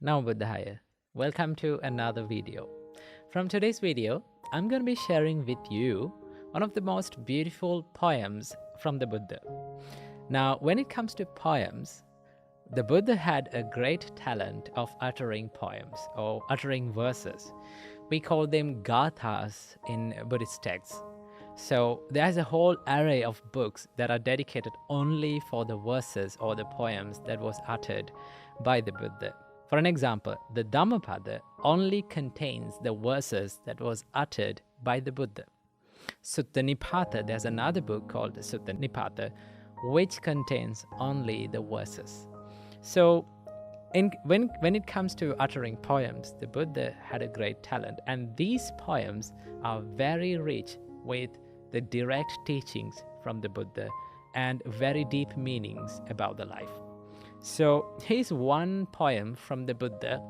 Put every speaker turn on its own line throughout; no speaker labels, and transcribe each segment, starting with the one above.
Now Buddhaya, welcome to another video. From today's video, I'm going to be sharing with you one of the most beautiful poems from the Buddha. Now, when it comes to poems, the Buddha had a great talent of uttering poems or uttering verses. We call them gathas in Buddhist texts. So there's a whole array of books that are dedicated only for the verses or the poems that was uttered by the Buddha. For an example, the Dhammapada only contains the verses that was uttered by the Buddha. Sutta Nipata, there's another book called Sutta Nipata, which contains only the verses. So when it comes to uttering poems, the Buddha had a great talent, and these poems are very rich with the direct teachings from the Buddha and very deep meanings about the life. So here's one poem from the Buddha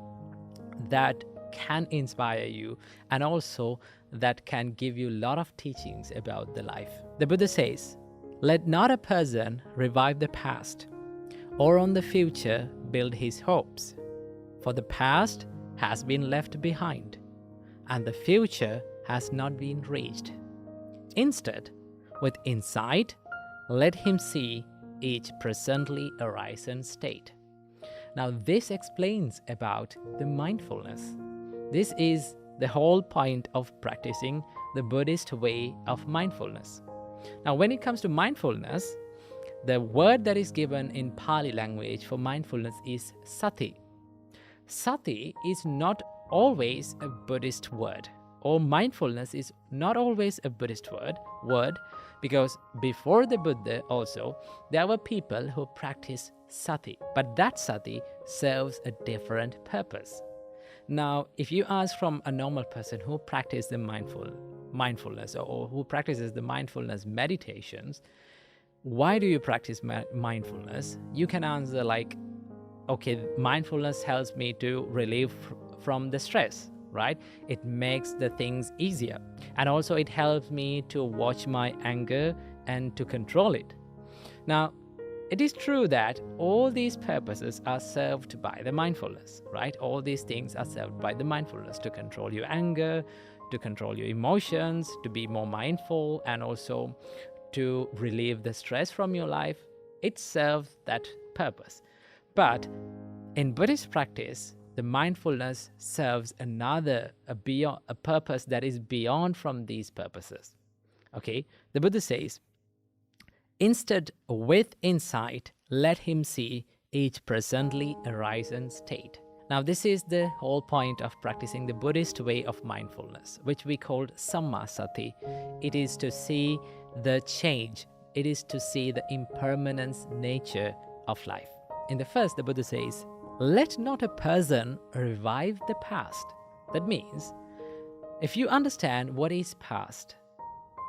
that can inspire you and also that can give you a lot of teachings about the life. The Buddha says, "Let not a person revive the past or on the future build his hopes, for the past has been left behind and the future has not been reached. Instead, with insight, let him see each presently arisen state." Now this explains about the mindfulness. This is the whole point of practicing the Buddhist way of mindfulness. Now when it comes to mindfulness, the word that is given in Pali language for mindfulness is Sati. Sati is not always a Buddhist word, or mindfulness is not always a Buddhist word, because before the Buddha also, there were people who practiced Sati, but that Sati serves a different purpose. Now, if you ask from a normal person who practices the mindfulness or who practices the mindfulness meditations, why do you practice mindfulness? You can answer like, okay, mindfulness helps me to relieve from the stress, right? It makes the things easier. And also it helps me to watch my anger and to control it. Now, it is true that all these purposes are served by the mindfulness, right? All these things are served by the mindfulness to control your anger, to control your emotions, to be more mindful, and also to relieve the stress from your life. It serves that purpose. But in Buddhist practice, the mindfulness serves a purpose that is beyond from these purposes. Okay, the Buddha says, "Instead, with insight, let him see each presently arisen state." Now, this is the whole point of practicing the Buddhist way of mindfulness, which we call samma sati. It is to see the change. It is to see the impermanence nature of life. In the first, the Buddha says, "Let not a person revive the past." That means, if you understand what is past,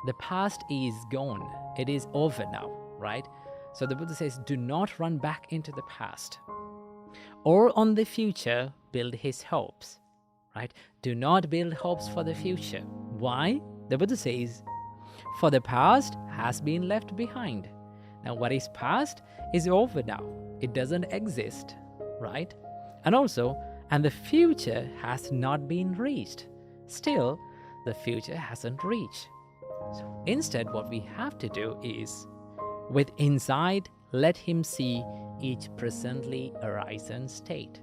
the past is gone. It is over now, right? So the Buddha says, do not run back into the past. Or on the future, build his hopes, right? Do not build hopes for the future. Why? The Buddha says, "For the past has been left behind." Now what is past is over now. It doesn't exist, right? And also, and the future has not been reached. Still, the future hasn't reached. So instead, what we have to do is, with insight, let him see each presently arisen state.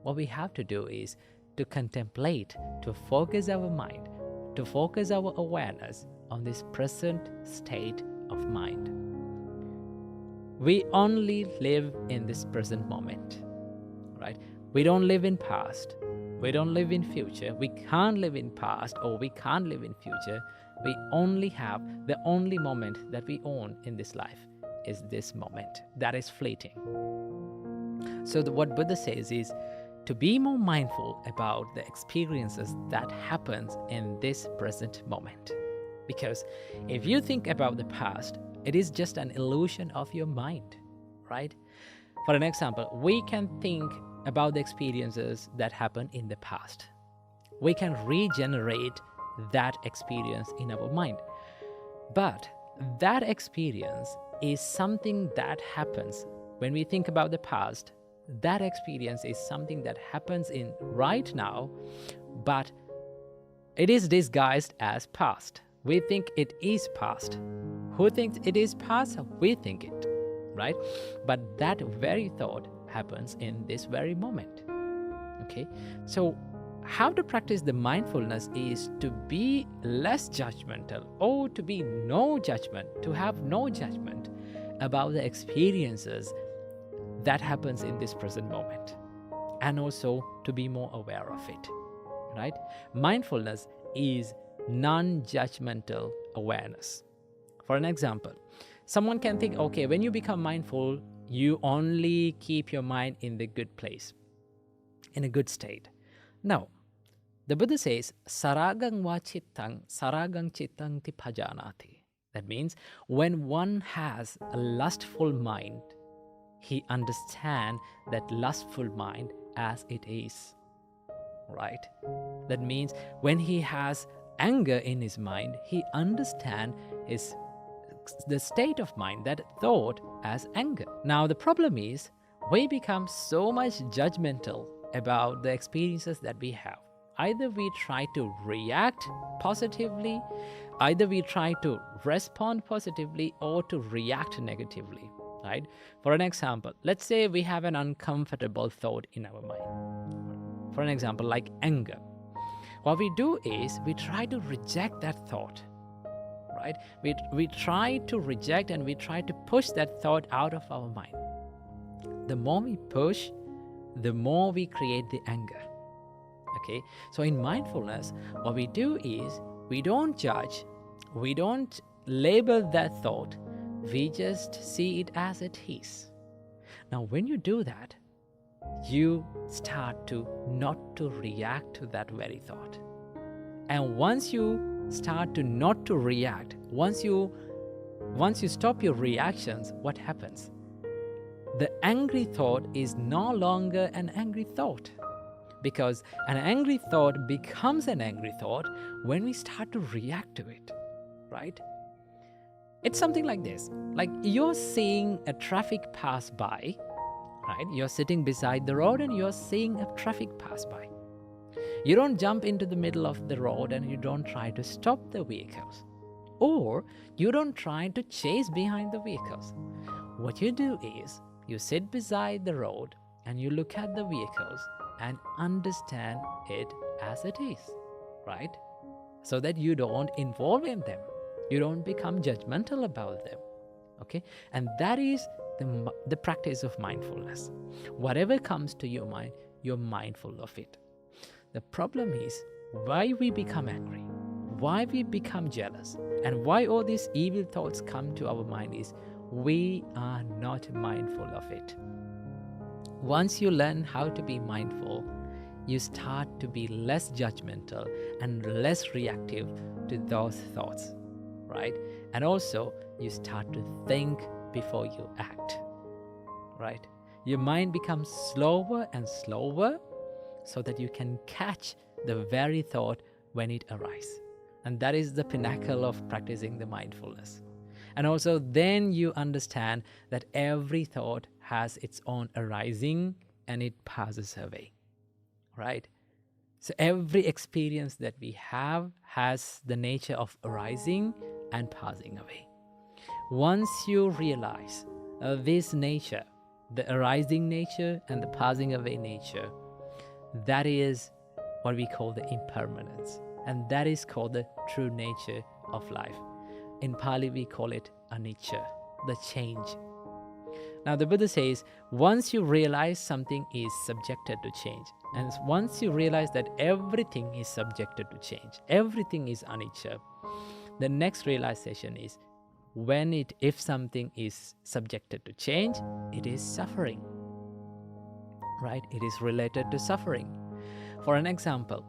What we have to do is to contemplate, to focus our mind, to focus our awareness on this present state of mind. We only live in this present moment, right? We don't live in past. We don't live in future. We can't live in past or we can't live in future. We only have the only moment that we own in this life is this moment that is fleeting. So what Buddha says is to be more mindful about the experiences that happens in this present moment. Because if you think about the past, it is just an illusion of your mind, right? For an example, we can think about the experiences that happened in the past. We can regenerate that experience in our mind. But that experience is something that happens when we think about the past. that experience is something that happens in right now, but it is disguised as past. We think it is past. Who thinks it is past? We think it, right? But that very thought happens in this very moment. Okay, so how to practice the mindfulness is to be less judgmental, or to be no judgment, to have no judgment about the experiences that happens in this present moment, and also to be more aware of it, right? Mindfulness is non-judgmental awareness. For an example, someone can think, okay, when you become mindful, you only keep your mind in the good place, in a good state. No, the Buddha says, saragang va chittang, saragang chittang ti bhajanati. That means when one has a lustful mind, he understands that lustful mind as it is, right? That means when he has anger in his mind, he understands the state of mind, that thought, as anger. Now the problem is, we become so much judgmental about the experiences that we have. Either we try to react positively, either we try to respond positively, or to react negatively, right? For an example, let's say we have an uncomfortable thought in our mind. For an example, like anger. What we do is we try to reject that thought, right? We try to reject and we try to push that thought out of our mind. The more we push, the more we create the anger. Okay, so in mindfulness, what we do is we don't judge, we don't label that thought, we just see it as it is. Now, when you do that, you start to not to react to that very thought. And once you start to not to react, once you stop your reactions, what happens? The angry thought is no longer an angry thought, because an angry thought becomes an angry thought when we start to react to it, right? It's something like this. Like you're seeing a traffic pass by, right? You're sitting beside the road and you're seeing a traffic pass by. You don't jump into the middle of the road and you don't try to stop the vehicles. Or you don't try to chase behind the vehicles. What you do is you sit beside the road and you look at the vehicles and understand it as it is, right? So that you don't involve in them. You don't become judgmental about them, okay? And that is the practice of mindfulness. Whatever comes to your mind, you're mindful of it. The problem is why we become angry, why we become jealous, and why all these evil thoughts come to our mind is we are not mindful of it. Once you learn how to be mindful, you start to be less judgmental and less reactive to those thoughts, right? And also, you start to think before you act, right? Your mind becomes slower and slower so that you can catch the very thought when it arises. And that is the pinnacle of practicing the mindfulness. And also then you understand that every thought has its own arising and it passes away, right? So every experience that we have has the nature of arising and passing away. Once you realize this nature, the arising nature and the passing away nature, that is what we call the impermanence. And that is called the true nature of life. In Pali, we call it anicca, the change. Now, the Buddha says, once you realize something is subjected to change, and once you realize that everything is subjected to change, everything is anicca, the next realization is, if something is subjected to change, it is suffering, right? It is related to suffering. For an example,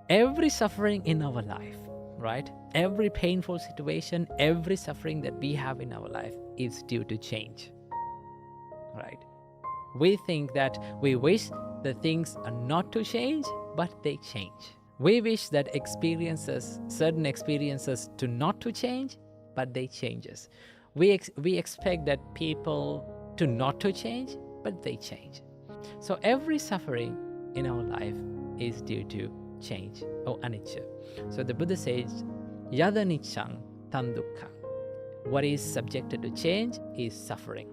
every suffering in our life, right? Every painful situation, every suffering that we have in our life is due to change, right? We think that we wish the things are not to change, but they change. We wish that certain experiences to not to change, but they changes. We expect that people to not to change, but they change. So every suffering in our life is due to change or anicca. So the Buddha says, yada niccang tan dukkha. What is subjected to change is suffering.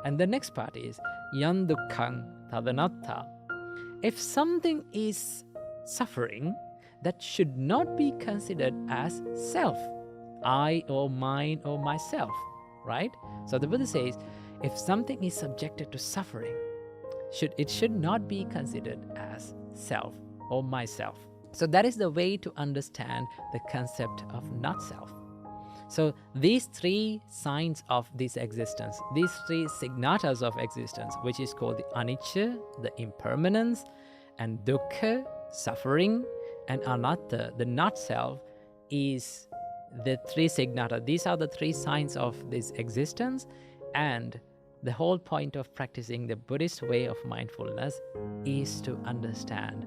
And the next part is yan dukkhang tad anatta. If something is suffering, that should not be considered as self, I or mine or myself, right? So the Buddha says, if something is subjected to suffering, it should not be considered as self or myself. So that is the way to understand the concept of not self. So these three signs of this existence, these three signatas of existence, which is called the anicca, the impermanence, and dukkha, suffering, and anatta, the not self, is the three signata. These are the three signs of this existence, and the whole point of practicing the Buddhist way of mindfulness is to understand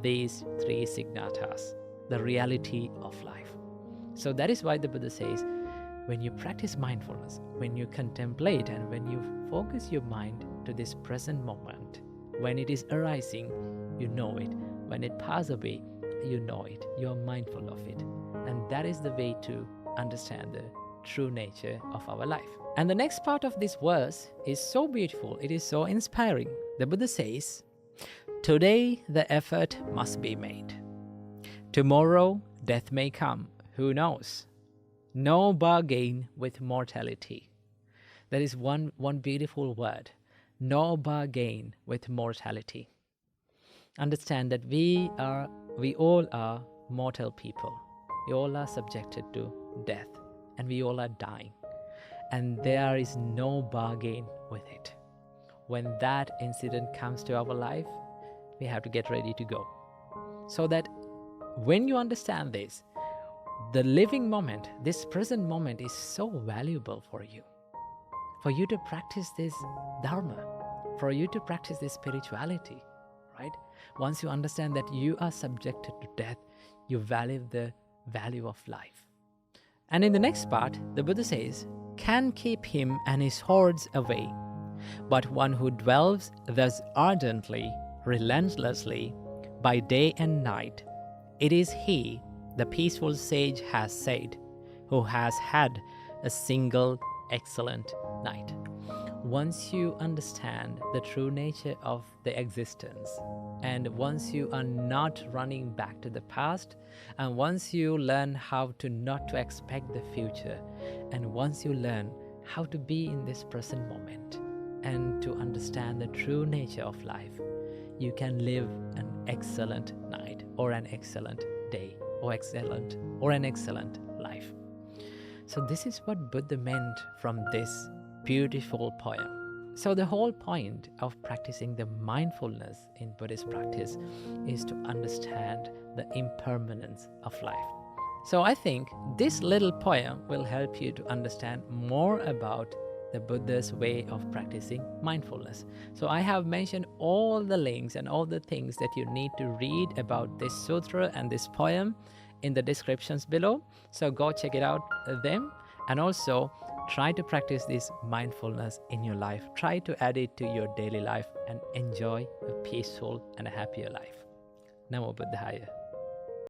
these three signatas, the reality of life. So that is why the Buddha says, when you practice mindfulness, when you contemplate and when you focus your mind to this present moment, when it is arising, you know it. When it passes away, you know it. You are mindful of it. And that is the way to understand the true nature of our life. And the next part of this verse is so beautiful. It is so inspiring. The Buddha says, today the effort must be made. Tomorrow death may come. Who knows? No bargain with mortality. That is one beautiful word. No bargain with mortality. Understand that we all are mortal people. We all are subjected to death, and we all are dying. And there is no bargain with it. When that incident comes to our life, we have to get ready to go. So that when you understand this, the living moment, this present moment, is so valuable for you to practice this Dharma, for you to practice this spirituality, right? Once you understand that you are subjected to death, you value the value of life. And in the next part, the Buddha says, can keep him and his hordes away, but one who dwells thus ardently, relentlessly, by day and night, it is he, the peaceful sage has said, who has had a single excellent night. Once you understand the true nature of the existence, and once you are not running back to the past, and once you learn how to not to expect the future, and once you learn how to be in this present moment, and to understand the true nature of life, you can live an excellent night, or an excellent day, or an excellent life. So this is what Buddha meant from this beautiful poem. So the whole point of practicing the mindfulness in Buddhist practice is to understand the impermanence of life. So I think this little poem will help you to understand more about the Buddha's way of practicing mindfulness. So I have mentioned all the links and all the things that you need to read about this sutra and this poem in the descriptions below. So go check it out them, and also try to practice this mindfulness in your life. Try to add it to your daily life and enjoy a peaceful and a happier life. Namo Buddhaya.